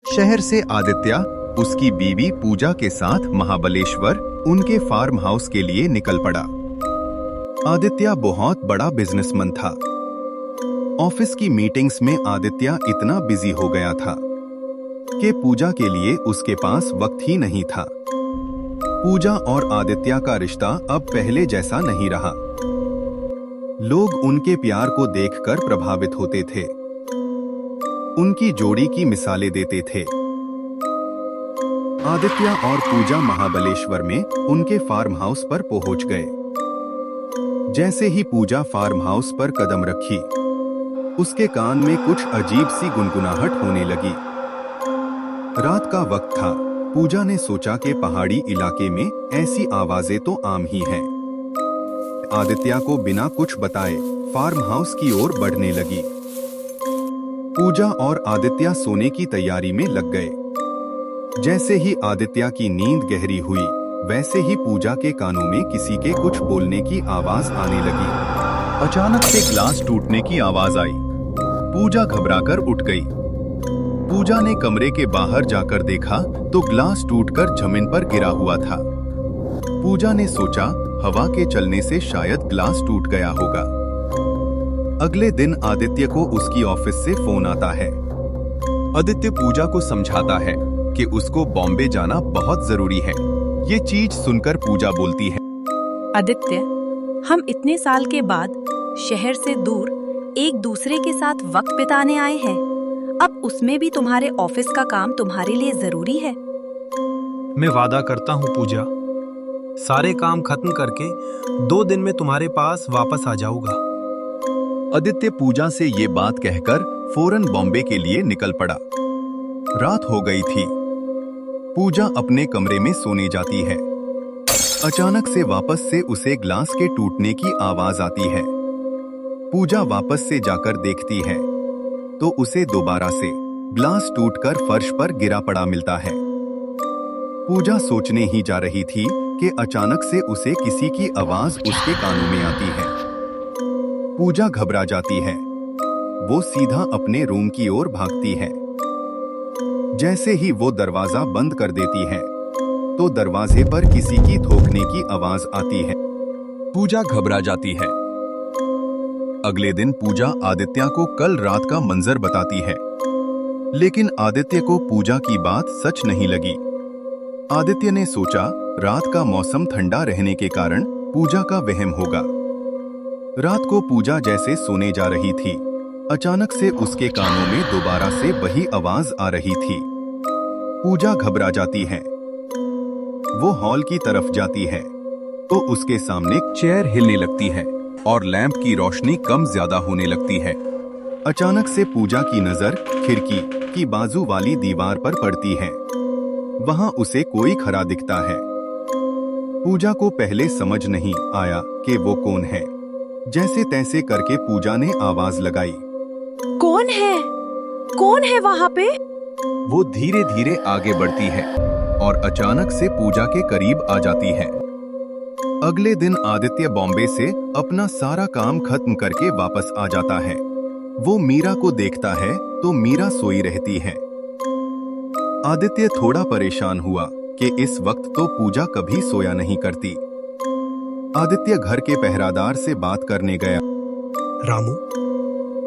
शहर से आदित्य उसकी बीवी पूजा के साथ महाबलेश्वर उनके फार्म हाउस के लिए निकल पड़ा। आदित्य बहुत बड़ा बिजनेसमैन था। ऑफिस की मीटिंग्स में आदित्य इतना बिजी हो गया था कि पूजा के लिए उसके पास वक्त ही नहीं था। पूजा और आदित्य का रिश्ता अब पहले जैसा नहीं रहा। लोग उनके प्यार को देखकर प्रभावित होते थे, उनकी जोड़ी की मिसालें देते थे। आदित्य और पूजा महाबलेश्वर में उनके फार्म हाउस पर पहुंच गए। जैसे ही पूजा फार्म हाउस पर कदम रखी, उसके कान में कुछ अजीब सी गुनगुनाहट होने लगी। रात का वक्त था। पूजा ने सोचा कि पहाड़ी इलाके में ऐसी आवाजें तो आम ही हैं। आदित्य को बिना कुछ बताए फार्म हाउस की ओर बढ़ने लगी। पूजा और आदित्य सोने की तैयारी में लग गए। जैसे ही आदित्य की नींद गहरी हुई, वैसे ही पूजा के कानों में किसी के कुछ बोलने की आवाज आने लगी। अचानक से ग्लास टूटने की आवाज आई। पूजा घबराकर उठ गई। पूजा ने कमरे के बाहर जाकर देखा तो ग्लास टूटकर जमीन पर गिरा हुआ था। पूजा ने सोचा हवा के चलने से शायद ग्लास टूट गया होगा। अगले दिन आदित्य को उसकी ऑफिस से फोन आता है। आदित्य पूजा को समझाता है कि उसको बॉम्बे जाना बहुत जरूरी है। ये चीज सुनकर पूजा बोलती है, आदित्य, हम इतने साल के बाद शहर से दूर एक दूसरे के साथ वक्त बिताने आए हैं। अब उसमें भी तुम्हारे ऑफिस का काम तुम्हारे लिए जरूरी है। मैं वादा करता हूँ पूजा, सारे काम खत्म करके 2 दिन में तुम्हारे पास वापस आ जाऊंगा। आदित्य पूजा से ये बात कहकर फौरन बॉम्बे के लिए निकल पड़ा। रात हो गई थी। पूजा अपने कमरे में सोने जाती है। अचानक से वापस से उसे ग्लास के टूटने की आवाज आती है। पूजा वापस से जाकर देखती है तो उसे दोबारा से ग्लास टूटकर फर्श पर गिरा पड़ा मिलता है। पूजा सोचने ही जा रही थी कि अचानक से उसे किसी की आवाज उसके कानों में आती है। पूजा घबरा जाती है। वो सीधा अपने रूम की ओर भागती है। जैसे ही वो दरवाजा बंद कर देती है तो दरवाजे पर किसी की ठोकने की आवाज आती है। पूजा घबरा जाती है। अगले दिन पूजा आदित्य को कल रात का मंजर बताती है, लेकिन आदित्य को पूजा की बात सच नहीं लगी। आदित्य ने सोचा रात का मौसम ठंडा रहने के कारण पूजा का वहम होगा। रात को पूजा जैसे सोने जा रही थी, अचानक से उसके कानों में दोबारा से वही आवाज आ रही थी। पूजा घबरा जाती है। वो हॉल की तरफ जाती है तो उसके सामने चेयर हिलने लगती है और लैंप की रोशनी कम ज्यादा होने लगती है। अचानक से पूजा की नजर खिड़की की बाजू वाली दीवार पर पड़ती है। वहां उसे कोई खड़ा दिखता है। पूजा को पहले समझ नहीं आया कि वो कौन है। जैसे तैसे करके पूजा ने आवाज लगाई, कौन है? कौन है वहाँ पे? वो धीरे धीरे आगे बढ़ती है और अचानक से पूजा के करीब आ जाती है। अगले दिन आदित्य बॉम्बे से अपना सारा काम खत्म करके वापस आ जाता है। वो मीरा को देखता है तो मीरा सोई रहती है। आदित्य थोड़ा परेशान हुआ कि इस वक्त तो पूजा कभी सोया नहीं करती। आदित्य घर के पहरादार से बात करने गया। रामू,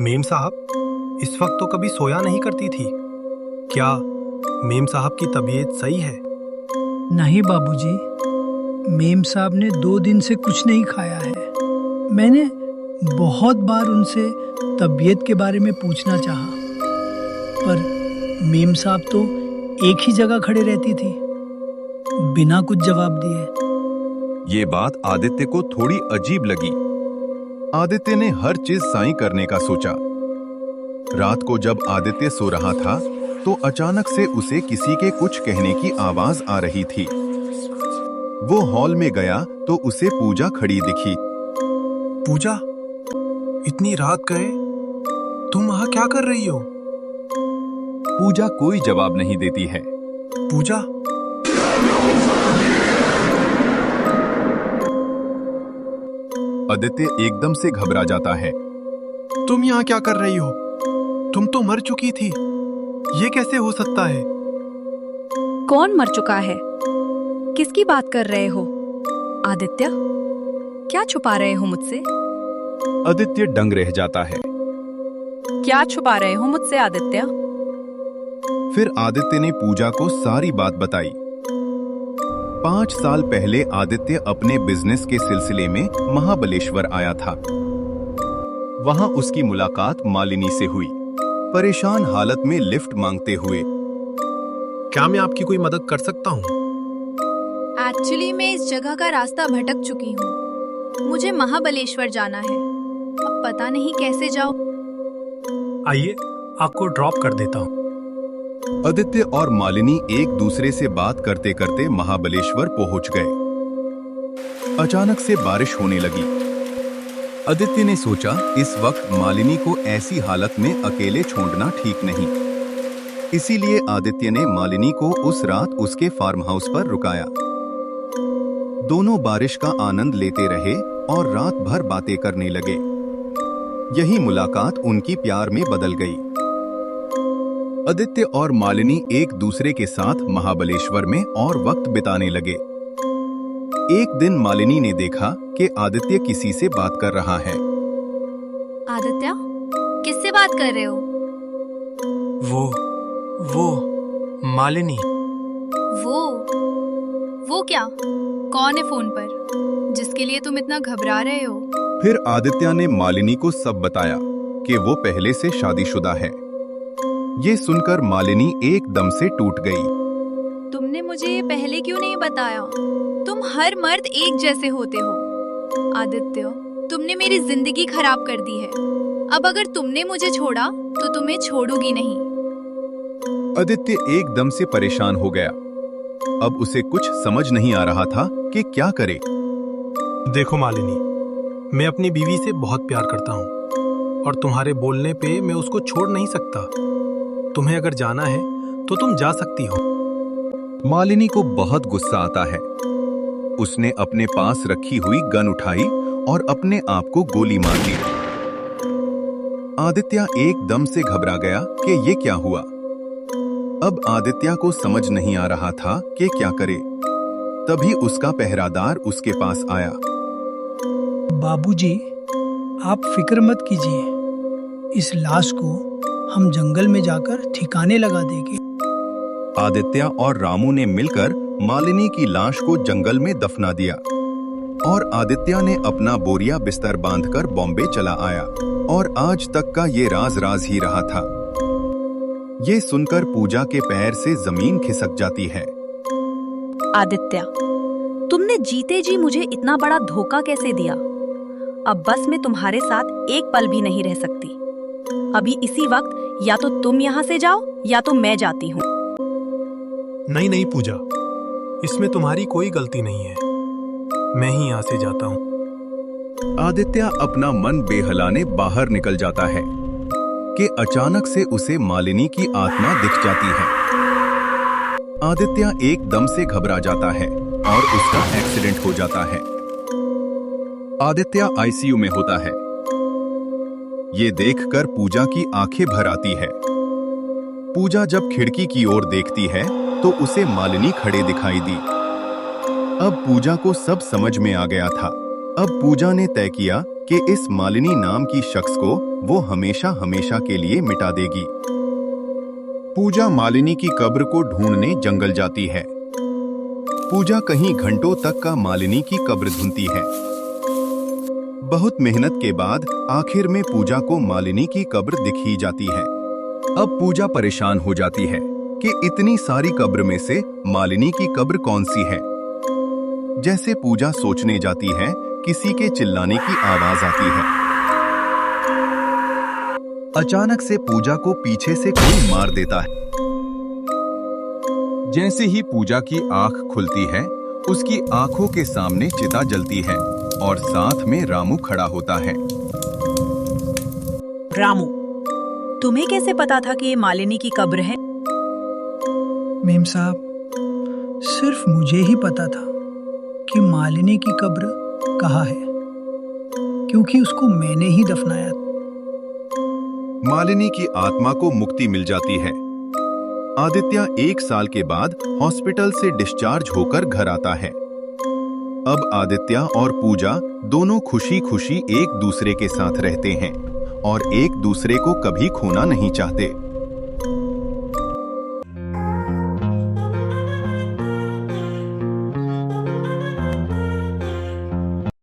मेम साहब इस वक्त तो कभी सोया नहीं करती थी। क्या मेम साहब की तबीयत सही है? नहीं बाबूजी, मेम साहब ने 2 दिन से कुछ नहीं खाया है। मैंने बहुत बार उनसे तबीयत के बारे में पूछना चाहा, पर मेम साहब तो एक ही जगह खड़े रहती थी, बिना कुछ जवाब दिए। ये बात आदित्य को थोड़ी अजीब लगी। आदित्य ने हर चीज सही करने का सोचा। रात को जब आदित्य सो रहा था तो अचानक से उसे किसी के कुछ कहने की आवाज आ रही थी। वो हॉल में गया तो उसे पूजा खड़ी दिखी। पूजा, इतनी रात गए तुम वहां क्या कर रही हो? पूजा कोई जवाब नहीं देती है। पूजा, आदित्य एकदम से घबरा जाता है। तुम यहाँ क्या कर रही हो? तुम तो मर चुकी थी। ये कैसे हो सकता है? कौन मर चुका है? किसकी बात कर रहे हो? आदित्य, क्या छुपा रहे हो मुझसे? आदित्य दंग रह जाता है। क्या छुपा रहे हो मुझसे आदित्य? फिर आदित्य ने पूजा को सारी बात बताई। 5 साल पहले आदित्य अपने बिजनेस के सिलसिले में महाबलेश्वर आया था। वहां उसकी मुलाकात मालिनी से हुई, परेशान हालत में लिफ्ट मांगते हुए। क्या मैं आपकी कोई मदद कर सकता हूँ? एक्चुअली मैं इस जगह का रास्ता भटक चुकी हूँ। मुझे महाबलेश्वर जाना है। अब पता नहीं कैसे जाऊँ। आइए, आपको ड्रॉप कर देता हूँ। आदित्य और मालिनी एक दूसरे से बात करते करते महाबलेश्वर पहुंच गए। अचानक से बारिश होने लगी। आदित्य ने सोचा इस वक्त मालिनी को ऐसी हालत में अकेले छोड़ना ठीक नहीं। इसीलिए आदित्य ने मालिनी को उस रात उसके फार्म हाउस पर रुकाया। दोनों बारिश का आनंद लेते रहे और रात भर बातें करने लगे। यही मुलाकात उनकी प्यार में बदल गई। आदित्य और मालिनी एक दूसरे के साथ महाबलेश्वर में और वक्त बिताने लगे। एक दिन मालिनी ने देखा कि आदित्य किसी से बात कर रहा है। आदित्य, किससे बात कर रहे हो? वो मालिनी। वो क्या? कौन है फोन पर जिसके लिए तुम इतना घबरा रहे हो? फिर आदित्य ने मालिनी को सब बताया कि वो पहले से शादीशुदा है। ये सुनकर मालिनी एकदम से टूट गई। तुमने मुझे ये पहले क्यों नहीं बताया? तुम हर मर्द एक जैसे होते हो। आदित्य, तुमने मेरी जिंदगी खराब कर दी है। अब अगर तुमने मुझे छोड़ा तो तुम्हें छोड़ूंगी नहीं। आदित्य एकदम से परेशान हो गया। अब उसे कुछ समझ नहीं आ रहा था कि क्या करे। देखो मालिनी, मैं अपनी बीवी से बहुत प्यार करता हूँ और तुम्हारे बोलने पे मैं उसको छोड़ नहीं सकता। तुम्हें अगर जाना है तो तुम जा सकती हो। मालिनी को बहुत गुस्सा आता है। उसने अपने पास रखी हुई गन उठाई और अपने आप को गोली मार दी। आदित्य एकदम से घबरा गया कि ये क्या हुआ। अब आदित्य को समझ नहीं आ रहा था कि क्या करे। तभी उसका पहरादार उसके पास आया। बाबूजी, आप फिक्र मत कीजिए। इस लाश को हम जंगल में जाकर ठिकाने लगा देंगे। आदित्य और रामू ने मिलकर मालिनी की लाश को जंगल में दफना दिया और आदित्य ने अपना बोरिया बिस्तर बांधकर बॉम्बे चला आया और आज तक का ये राज ही रहा था। ये सुनकर पूजा के पैर से जमीन खिसक जाती है। आदित्य, तुमने जीते जी मुझे इतना बड़ा धोखा कैसे दिया? अब बस मैं तुम्हारे साथ एक पल भी नहीं रह सकती। अभी इसी वक्त या तो तुम यहाँ से जाओ या तो मैं जाती हूँ। नहीं पूजा, इसमें तुम्हारी कोई गलती नहीं है। मैं ही यहाँ से जाता हूँ। आदित्य अपना मन बेहलाने बाहर निकल जाता है कि अचानक से उसे मालिनी की आत्मा दिख जाती है। आदित्य एकदम से घबरा जाता है और उसका एक्सीडेंट हो जाता है। आदित्य आईसीयू में होता है। ये देखकर पूजा की आंखें भर आती है। पूजा जब खिड़की की ओर देखती है तो उसे मालिनी खड़े दिखाई दी। अब पूजा को सब समझ में आ गया था। अब पूजा ने तय किया कि इस मालिनी नाम की शख्स को वो हमेशा हमेशा के लिए मिटा देगी। पूजा मालिनी की कब्र को ढूंढने जंगल जाती है। पूजा कहीं घंटों तक का मालिनी की कब्र ढूंढती है। बहुत मेहनत के बाद आखिर में पूजा को मालिनी की कब्र दिख ही जाती है। अब पूजा परेशान हो जाती है कि इतनी सारी कब्र में से मालिनी की कब्र कौन सी है। जैसे पूजा सोचने जाती है, किसी के चिल्लाने की आवाज आती है। अचानक से पूजा को पीछे से कोई मार देता है। जैसे ही पूजा की आंख खुलती है, उसकी आंखों के सामने चिता जलती है और साथ में रामू खड़ा होता है। रामू, तुम्हें कैसे पता था कि ये मालिनी की कब्र है? मेम साहब, सिर्फ मुझे ही पता था कि मालिनी की कब्र कहाँ है, क्योंकि उसको मैंने ही दफनाया। मालिनी की आत्मा को मुक्ति मिल जाती है आदित्य 1 साल के बाद हॉस्पिटल से डिस्चार्ज होकर घर आता है। अब आदित्य और पूजा दोनों खुशी खुशी एक दूसरे के साथ रहते हैं और एक दूसरे को कभी खोना नहीं चाहते।